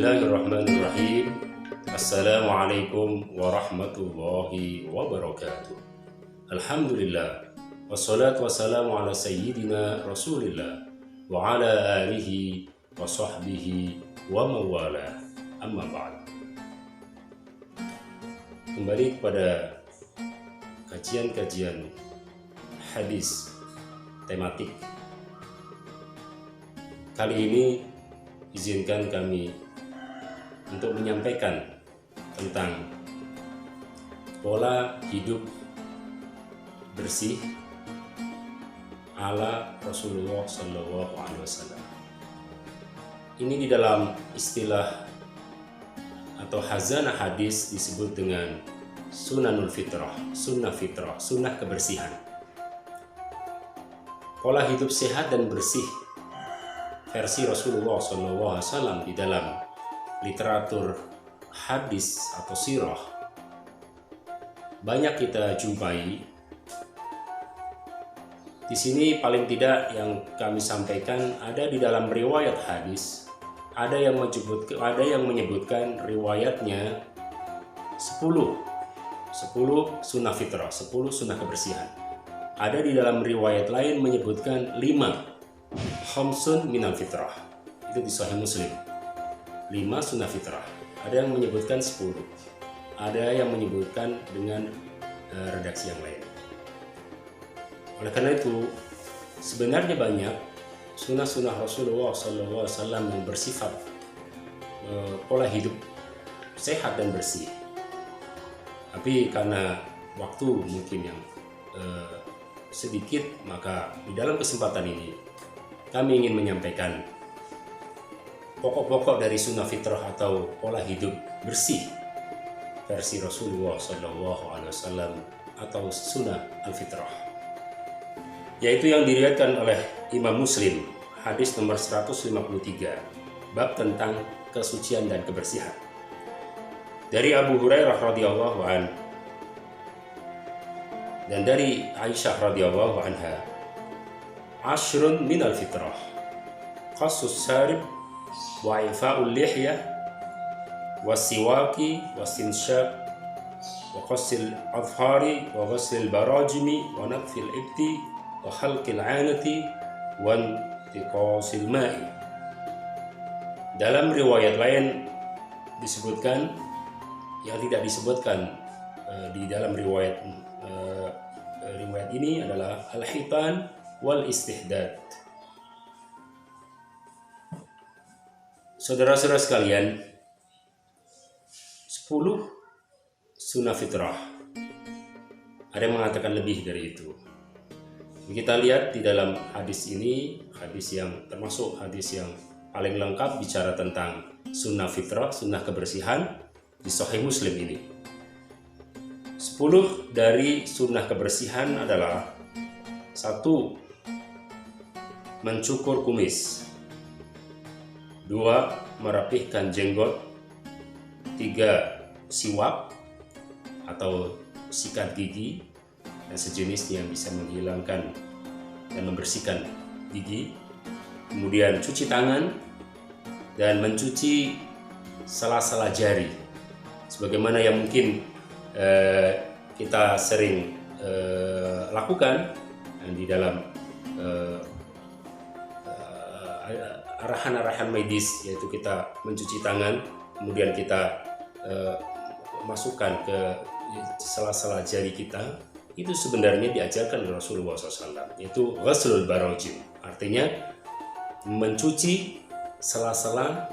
Bismillahirrahmanirrahim. Assalamualaikum warahmatullahi wabarakatuh. Alhamdulillah. Wassalatu wassalamu ala sayyidina Rasulillah wa ala alihi wa sahbihi wa mawala. Amma ba'd. Kembali kepada kajian-kajian hadis tematik. Kali ini izinkan kami untuk menyampaikan tentang pola hidup bersih ala Rasulullah SAW. Ini di dalam istilah atau hazanah hadis disebut dengan sunanul fitrah, sunnah fitrah, sunnah kebersihan. Pola hidup sehat dan bersih versi Rasulullah SAW di dalam literatur hadis atau sirah banyak kita jumpai. Di sini paling tidak yang kami sampaikan ada di dalam riwayat hadis, ada yang menyebutkan riwayatnya 10 sunnah fitrah, 10 sunnah kebersihan. Ada di dalam riwayat lain menyebutkan 5 khamsun minal fitrah, itu di Sahih Muslim, 5 sunnah fitrah. Ada yang menyebutkan 10, ada yang menyebutkan dengan redaksi yang lain. Oleh karena itu, sebenarnya banyak sunnah-sunnah Rasulullah SAW yang bersifat pola hidup sehat dan bersih. Tapi karena waktu mungkin yang sedikit, maka di dalam kesempatan ini kami ingin menyampaikan pokok-pokok dari sunnah fitrah atau pola hidup bersih versi Rasulullah SAW atau sunnah al-fitrah, yaitu yang diriwayatkan oleh Imam Muslim, hadis nomor 153, bab tentang kesucian dan kebersihan. Dari Abu Hurairah radhiyallahu anhu dan dari Aisyah radhiyallahu anha, ashrun minal fitrah, qassus sarib wa ifa'ul lihyah wasiwaki wastinshaq wa qassil adhari wa ghassil barajimi wa natfil ibti wa khalqil anati wa intiqasil ma'i. Dalam riwayat lain disebutkan yang tidak disebutkan di dalam riwayat ini adalah al-hitan wal istihdad. Saudara-saudara sekalian, 10 sunnah fitrah. Ada yang mengatakan lebih dari itu. Kita lihat di dalam hadis ini, hadis yang termasuk hadis yang paling lengkap bicara tentang sunnah fitrah, sunnah kebersihan di Sahih Muslim ini. 10 dari sunnah kebersihan adalah: 1. Mencukur kumis. 2. Merapihkan jenggot. 3. Siwak atau sikat gigi dan sejenisnya yang bisa menghilangkan dan membersihkan gigi. Kemudian cuci tangan dan mencuci sela-sela jari, sebagaimana yang mungkin kita sering lakukan di dalam arahan-arahan medis, yaitu kita mencuci tangan, kemudian kita masukkan ke sela-sela jari kita. Itu sebenarnya diajarkan oleh Rasulullah SAW, yaitu ghaslul barajim, artinya mencuci sela-sela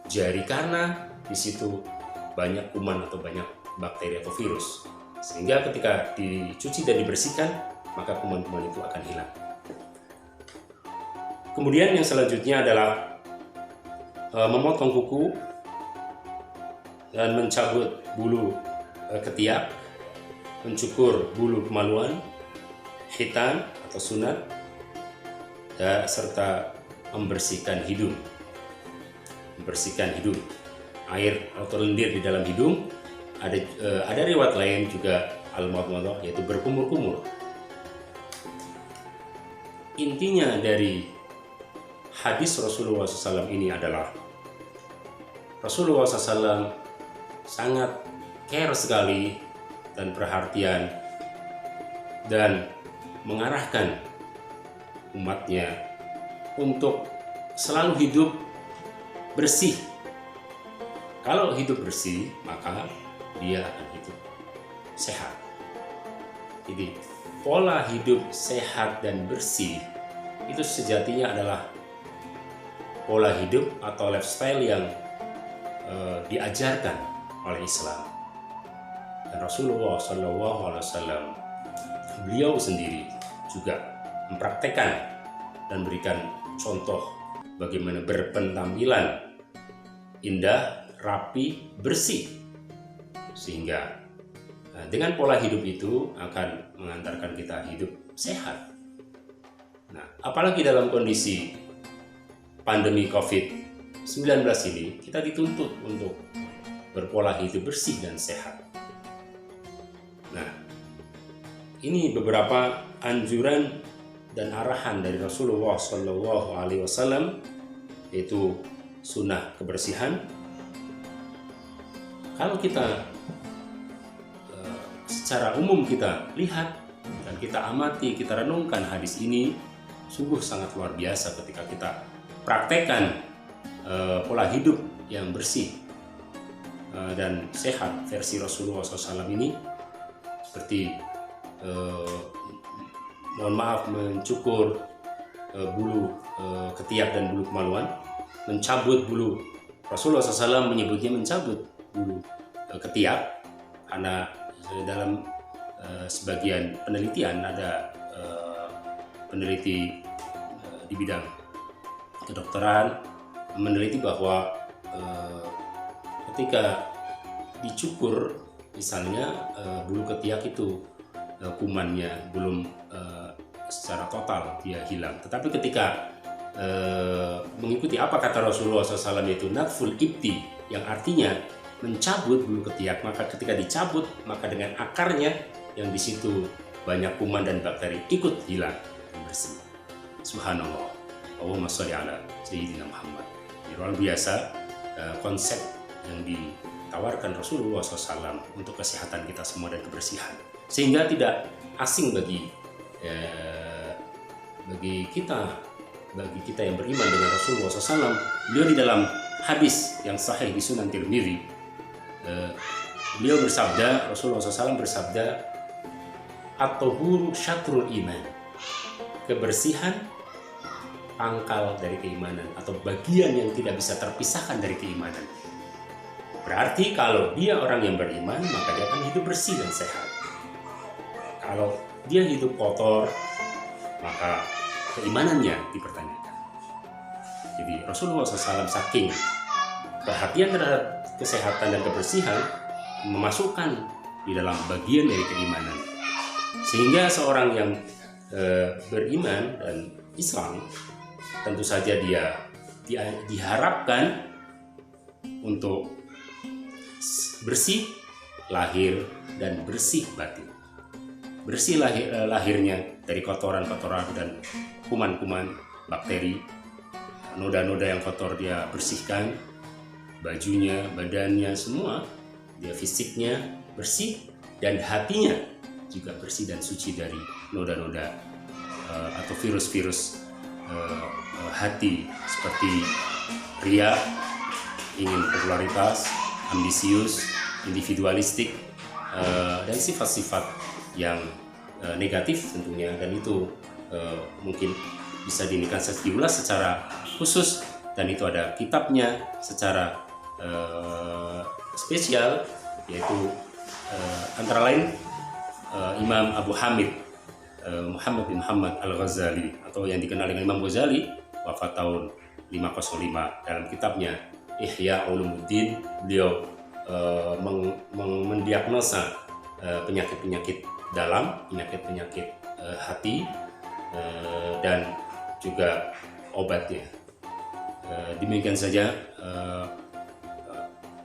jari, karena di situ banyak kuman atau banyak bakteri atau virus, sehingga ketika dicuci dan dibersihkan maka kuman-kuman itu akan hilang. Kemudian yang selanjutnya adalah memotong kuku dan mencabut bulu ketiak, mencukur bulu kemaluan, khitan atau sunat, serta membersihkan hidung. Membersihkan hidung, air atau lendir di dalam hidung. Ada riwayat lain juga al-madmadah, yaitu berkumur-kumur. Intinya dari hadis Rasulullah SAW ini adalah Rasulullah SAW sangat care sekali dan perhatian dan mengarahkan umatnya untuk selalu hidup bersih. Kalau hidup bersih, maka dia akan hidup sehat. Jadi pola hidup sehat dan bersih itu sejatinya adalah pola hidup atau lifestyle yang diajarkan oleh Islam. Dan Rasulullah SAW, beliau sendiri juga mempraktekkan dan berikan contoh bagaimana berpenampilan indah, rapi, bersih, sehingga dengan pola hidup itu akan mengantarkan kita hidup sehat. Nah, apalagi dalam kondisi pandemi COVID-19 ini, kita dituntut untuk berpola hidup bersih dan sehat. Nah, ini beberapa anjuran dan arahan dari Rasulullah SAW, yaitu sunnah kebersihan. Kalau kita secara umum kita lihat dan kita amati, kita renungkan hadis ini, sungguh sangat luar biasa ketika kita praktekkan pola hidup yang bersih dan sehat versi Rasulullah SAW ini, seperti mohon maaf, mencukur bulu ketiak dan bulu kemaluan, mencabut bulu. Rasulullah SAW menyebutnya mencabut bulu ketiak, karena dalam sebagian penelitian ada peneliti di bidang kedokteran meneliti bahwa ketika dicukur misalnya bulu ketiak itu kumannya belum secara total dia hilang, tetapi ketika mengikuti apa kata Rasulullah SAW, yaitu natful ibti, yang artinya mencabut bulu ketiak, maka ketika dicabut maka dengan akarnya yang di situ banyak kuman dan bakteri ikut hilang dan bersih. Subhanallah. Allahumma sholli ala Sayyidina Muhammad. Luar biasa konsep yang ditawarkan Rasulullah SAW untuk kesehatan kita semua dan kebersihan, sehingga tidak asing bagi kita yang beriman dengan Rasulullah SAW. Beliau di dalam hadis yang sahih di Sunan Tirmidzi, beliau bersabda, Rasulullah SAW bersabda, at-tuhuru syatrul iman, kebersihan pangkal dari keimanan atau bagian yang tidak bisa terpisahkan dari keimanan. Berarti kalau dia orang yang beriman, maka dia akan hidup bersih dan sehat. Kalau dia hidup kotor, maka keimanannya dipertanyakan. Jadi Rasulullah SAW saking perhatian terhadap kesehatan dan kebersihan memasukkan di dalam bagian dari keimanan, sehingga seorang yang beriman dan Islam tentu saja dia diharapkan untuk bersih lahir dan bersih batin. Bersih lahirnya dari kotoran-kotoran dan kuman-kuman, bakteri, noda-noda yang kotor dia bersihkan, bajunya, badannya, semua dia fisiknya bersih, dan hatinya juga bersih dan suci dari noda-noda atau virus-virus hati, seperti ria, ingin popularitas, ambisius, individualistik, dan sifat-sifat yang negatif tentunya. Dan itu mungkin bisa diulas secara khusus, dan itu ada kitabnya secara spesial, yaitu antara lain Imam Abu Hamid Muhammad bin Muhammad Al-Ghazali, atau yang dikenal dengan Imam Ghazali, wafat tahun 505. Dalam kitabnya Ihya Ulumuddin, beliau mendiagnosa penyakit-penyakit dalam, penyakit-penyakit hati, dan juga obatnya. Demikian saja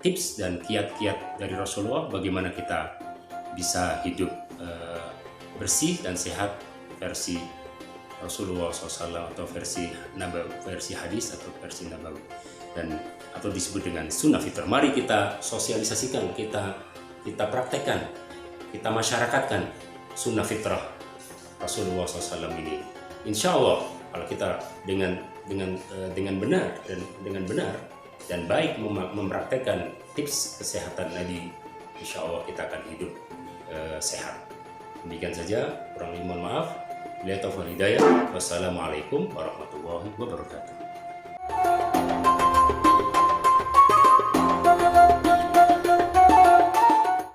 tips dan kiat-kiat dari Rasulullah bagaimana kita bisa hidup bersih dan sehat versi Rasulullah SAW, atau versi hadis atau versi Nabawi. Dan atau disebut dengan sunnah fitrah. Mari kita sosialisasikan, kita praktekkan, kita masyarakatkan sunnah fitrah Rasulullah SAW ini. Insya Allah kalau kita dengan benar dan baik mempraktekkan tips kesehatan Nabi, insya Allah kita akan hidup sehat. Demikian saja, kurang lebih mohon maaf. Billahi taufiq wal hidayah. Wassalamualaikum warahmatullahi wabarakatuh.